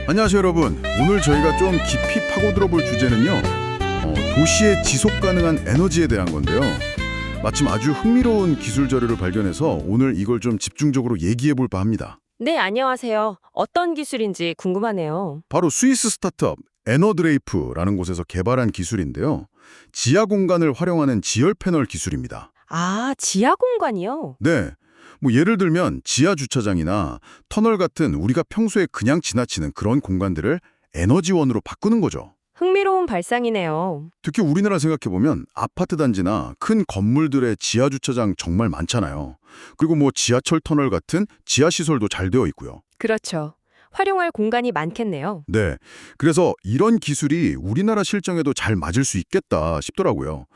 안녕하세요 여러분. 오늘 저희가 좀 깊이 파고들어 볼 주제는요. 도시의 지속 가능한 에너지에 대한 건데요. 마침 아주 흥미로운 기술 자료를 발견해서 오늘 이걸 좀 집중적으로 얘기해 볼까 합니다. 네, 안녕하세요. 어떤 기술인지 궁금하네요. 바로 스위스 스타트업 에너드레이프라는 곳에서 개발한 기술인데요. 지하 공간을 활용하는 지열 패널 기술입니다. 아, 지하 공간이요? 네. 뭐 예를 들면 지하 주차장이나 터널 같은 우리가 평소에 그냥 지나치는 그런 공간들을 에너지원으로 바꾸는 거죠. 흥미로운 발상이네요. 특히 우리나라 생각해보면 아파트 단지나 큰 건물들의 지하 주차장 정말 많잖아요. 그리고 뭐 지하철 터널 같은 지하 시설도 잘 되어 있고요. 그렇죠. 활용할 공간이 많겠네요. 네, 그래서 이런 기술이 우리나라 실정에도 잘 맞을 수 있겠다 싶더라고요.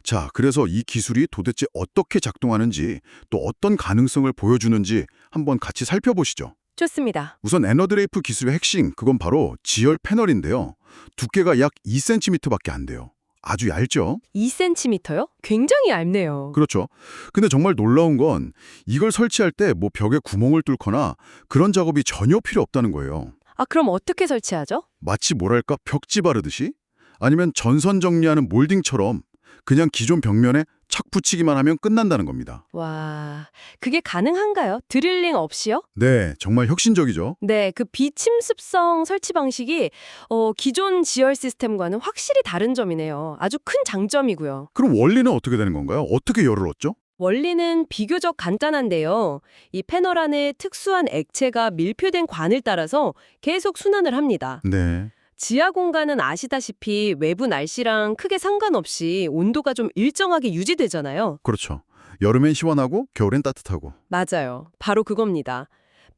자, 그래서 이 기술이 도대체 어떻게 작동하는지 또 어떤 가능성을 보여주는지 한번 같이 살펴보시죠. 좋습니다. 우선 에너드레이프 기술의 핵심, 그건 바로 지열 패널인데요. 두께가 약 2cm밖에 안 돼요. 아주 얇죠? 2cm요? 굉장히 얇네요. 그렇죠. 근데 정말 놀라운 건 이걸 설치할 때 뭐 벽에 구멍을 뚫거나 그런 작업이 전혀 필요 없다는 거예요. 아, 그럼 어떻게 설치하죠? 마치 뭐랄까 벽지 바르듯이? 아니면 전선 정리하는 몰딩처럼 그냥 기존 벽면에 착 붙이기만 하면 끝난다는 겁니다. 와, 그게 가능한가요? 드릴링 없이요? 네, 정말 혁신적이죠. 네, 그 비침습성 설치 방식이 기존 지열 시스템과는 확실히 다른 점이네요. 아주 큰 장점이고요. 그럼 원리는 어떻게 되는 건가요? 어떻게 열을 얻죠? 원리는 비교적 간단한데요. 이 패널 안에 특수한 액체가 밀폐된 관을 따라서 계속 순환을 합니다. 네. 지하 공간은 아시다시피 외부 날씨랑 크게 상관없이 온도가 좀 일정하게 유지되잖아요. 그렇죠. 여름엔 시원하고 겨울엔 따뜻하고. 맞아요. 바로 그겁니다.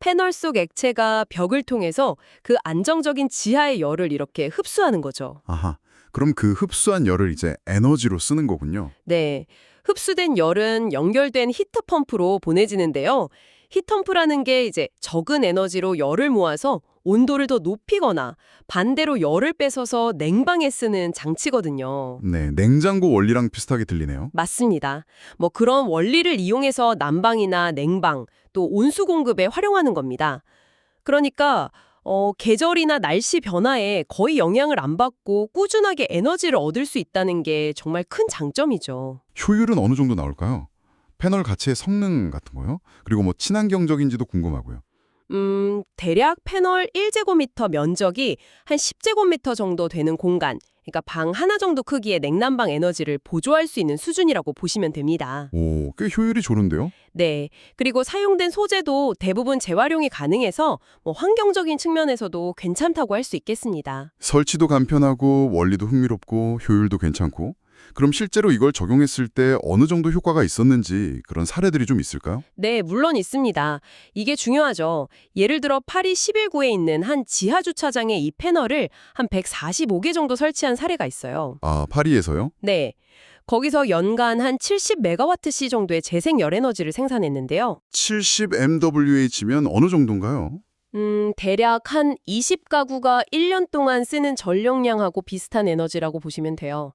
패널 속 액체가 벽을 통해서 그 안정적인 지하의 열을 이렇게 흡수하는 거죠. 아하. 그럼 그 흡수한 열을 이제 에너지로 쓰는 거군요. 네. 흡수된 열은 연결된 히터펌프로 보내지는데요. 히터펌프라는 게 이제 적은 에너지로 열을 모아서 온도를 더 높이거나 반대로 열을 뺏어서 냉방에 쓰는 장치거든요. 네, 냉장고 원리랑 비슷하게 들리네요. 맞습니다. 뭐 그런 원리를 이용해서 난방이나 냉방, 또 온수 공급에 활용하는 겁니다. 그러니까 계절이나 날씨 변화에 거의 영향을 안 받고 꾸준하게 에너지를 얻을 수 있다는 게 정말 큰 장점이죠. 효율은 어느 정도 나올까요? 패널 가치의 성능 같은 거요? 그리고 뭐 친환경적인지도 궁금하고요. 대략 패널 1제곱미터 면적이 한 10제곱미터 정도 되는 공간, 그러니까 방 하나 정도 크기의 냉난방 에너지를 보조할 수 있는 수준이라고 보시면 됩니다. 오, 꽤 효율이 좋은데요? 네. 그리고 사용된 소재도 대부분 재활용이 가능해서 뭐 환경적인 측면에서도 괜찮다고 할 수 있겠습니다. 설치도 간편하고 원리도 흥미롭고 효율도 괜찮고 그럼 실제로 이걸 적용했을 때 어느 정도 효과가 있었는지 그런 사례들이 좀 있을까요? 네, 물론 있습니다. 이게 중요하죠. 예를 들어 파리 11구에 있는 한 지하 주차장에 이 패널을 한 145개 정도 설치한 사례가 있어요. 아, 파리에서요? 네. 거기서 연간 한 70메가와트시 정도의 재생 열 에너지를 생산했는데요. 70mWh면 어느 정도인가요? 대략 한 20가구가 1년 동안 쓰는 전력량하고 비슷한 에너지라고 보시면 돼요.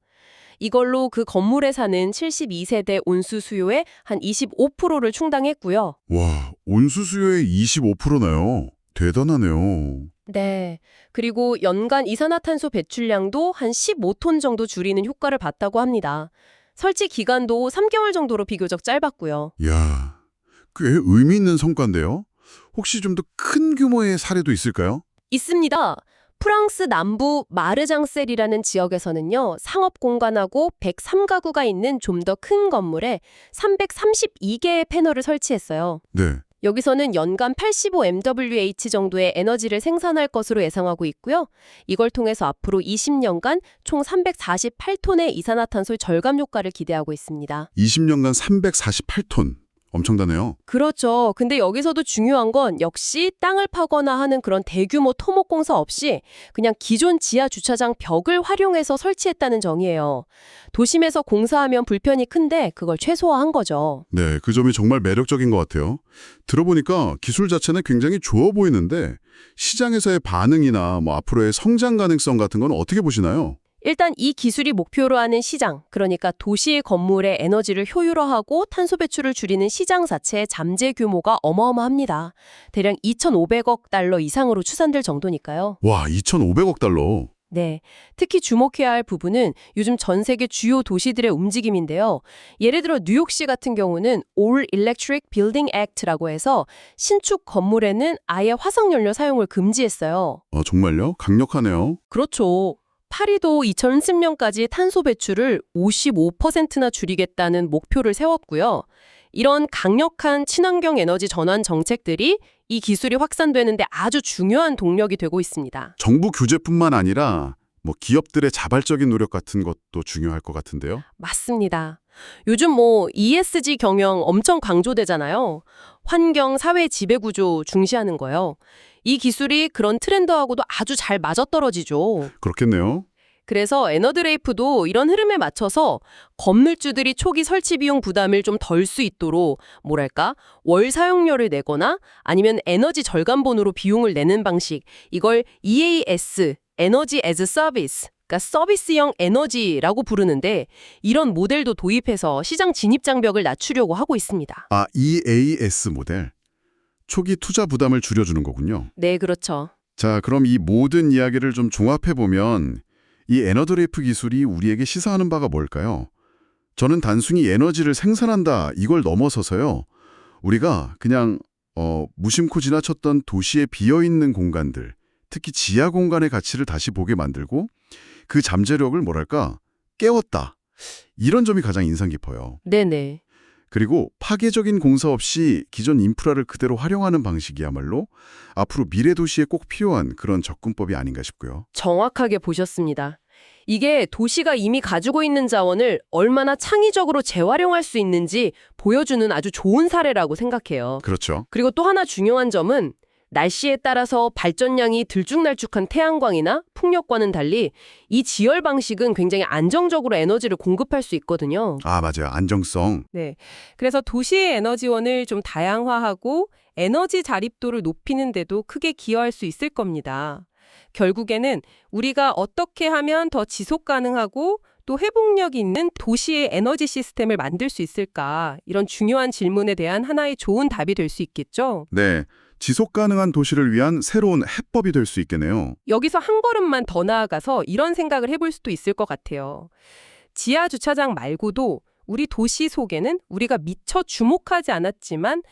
이걸로 그 건물에 사는 72세대 온수 수요의 한 25%를 충당했고요. 와, 온수 수요의 25%나요. 대단하네요. 네. 그리고 연간 이산화탄소 배출량도 한 15톤 정도 줄이는 효과를 봤다고 합니다. 설치 기간도 3개월 정도로 비교적 짧았고요. 이야, 꽤 의미 있는 성과인데요? 혹시 좀 더 큰 규모의 사례도 있을까요? 있습니다. 프랑스 남부 마르장셀이라는 지역에서는요. 상업 공간하고 103가구가 있는 좀 더 큰 건물에 332개의 패널을 설치했어요. 네. 여기서는 연간 85mWh 정도의 에너지를 생산할 것으로 예상하고 있고요. 이걸 통해서 앞으로 20년간 총 348톤의 이산화탄소 절감 효과를 기대하고 있습니다. 20년간 348톤. 엄청나네요. 그렇죠. 근데 여기서도 중요한 건 역시 땅을 파거나 하는 그런 대규모 토목 공사 없이 그냥 기존 지하 주차장 벽을 활용해서 설치했다는 점이에요. 도심에서 공사하면 불편이 큰데 그걸 최소화한 거죠. 네, 그 점이 정말 매력적인 것 같아요. 들어보니까 기술 자체는 굉장히 좋아 보이는데 시장에서의 반응이나 뭐 앞으로의 성장 가능성 같은 건 어떻게 보시나요? 일단 이 기술이 목표로 하는 시장, 그러니까 도시의 건물의 에너지를 효율화하고 탄소 배출을 줄이는 시장 자체의 잠재 규모가 어마어마합니다. 대략 2,500억 달러 이상으로 추산될 정도니까요. 와, 2,500억 달러. 네, 특히 주목해야 할 부분은 요즘 전 세계 주요 도시들의 움직임인데요. 예를 들어 뉴욕시 같은 경우는 All Electric Building Act라고 해서 신축 건물에는 아예 화석연료 사용을 금지했어요. 정말요? 강력하네요. 그렇죠. 파리도 2010년까지 탄소 배출을 55%나 줄이겠다는 목표를 세웠고요. 이런 강력한 친환경 에너지 전환 정책들이 이 기술이 확산되는데 아주 중요한 동력이 되고 있습니다. 정부 규제뿐만 아니라 기업들의 자발적인 노력 같은 것도 중요할 것 같은데요. 맞습니다. 요즘 ESG 경영 엄청 강조되잖아요. 환경, 사회 지배구조 중시하는 거요. 이 기술이 그런 트렌드하고도 아주 잘 맞아떨어지죠. 그렇겠네요. 그래서 에너드레이프도 이런 흐름에 맞춰서 건물주들이 초기 설치 비용 부담을 좀 덜 수 있도록 월 사용료를 내거나 아니면 에너지 절감본으로 비용을 내는 방식, 이걸 EAS, Energy as a Service, 그러니까 서비스형 에너지라고 부르는데 이런 모델도 도입해서 시장 진입 장벽을 낮추려고 하고 있습니다. EAS 모델. 초기 투자 부담을 줄여주는 거군요. 네, 그렇죠. 자, 그럼 이 모든 이야기를 좀 종합해보면 이 에너드레이프 기술이 우리에게 시사하는 바가 뭘까요? 저는 단순히 에너지를 생산한다 이걸 넘어서서요. 우리가 그냥 무심코 지나쳤던 도시의 비어있는 공간들, 특히 지하 공간의 가치를 다시 보게 만들고 그 잠재력을 깨웠다. 이런 점이 가장 인상 깊어요. 네네. 그리고 파괴적인 공사 없이 기존 인프라를 그대로 활용하는 방식이야말로 앞으로 미래 도시에 꼭 필요한 그런 접근법이 아닌가 싶고요. 정확하게 보셨습니다. 이게 도시가 이미 가지고 있는 자원을 얼마나 창의적으로 재활용할 수 있는지 보여주는 아주 좋은 사례라고 생각해요. 그렇죠. 그리고 또 하나 중요한 점은 날씨에 따라서 발전량이 들쭉날쭉한 태양광이나 풍력과는 달리 이 지열 방식은 굉장히 안정적으로 에너지를 공급할 수 있거든요. 맞아요. 안정성. 네. 그래서 도시의 에너지원을 좀 다양화하고 에너지 자립도를 높이는 데도 크게 기여할 수 있을 겁니다. 결국에는 우리가 어떻게 하면 더 지속 가능하고 또 회복력 있는 도시의 에너지 시스템을 만들 수 있을까? 이런 중요한 질문에 대한 하나의 좋은 답이 될 수 있겠죠? 네. 지속 가능한 도시를 위한 새로운 해법이 될 수 있겠네요. 여기서 한 걸음만 더 나아가서 이런 생각을 해볼 수도 있을 것 같아요. 지하 주차장 말고도 우리 도시 속에는 우리가 미처 주목하지 않았지만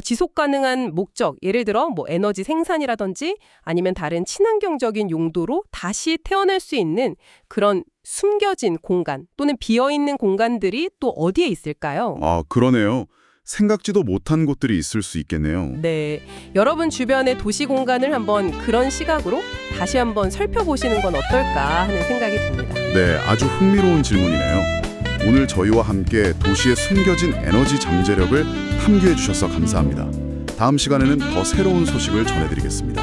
지속 가능한 목적, 예를 들어 에너지 생산이라든지 아니면 다른 친환경적인 용도로 다시 태어날 수 있는 그런 숨겨진 공간 또는 비어있는 공간들이 또 어디에 있을까요? 그러네요. 생각지도 못한 곳들이 있을 수 있겠네요. 네, 여러분 주변의 도시 공간을 한번 그런 시각으로 다시 한번 살펴보시는 건 어떨까 하는 생각이 듭니다. 네, 아주 흥미로운 질문이네요. 오늘 저희와 함께 도시의 숨겨진 에너지 잠재력을 탐구해 주셔서 감사합니다. 다음 시간에는 더 새로운 소식을 전해드리겠습니다.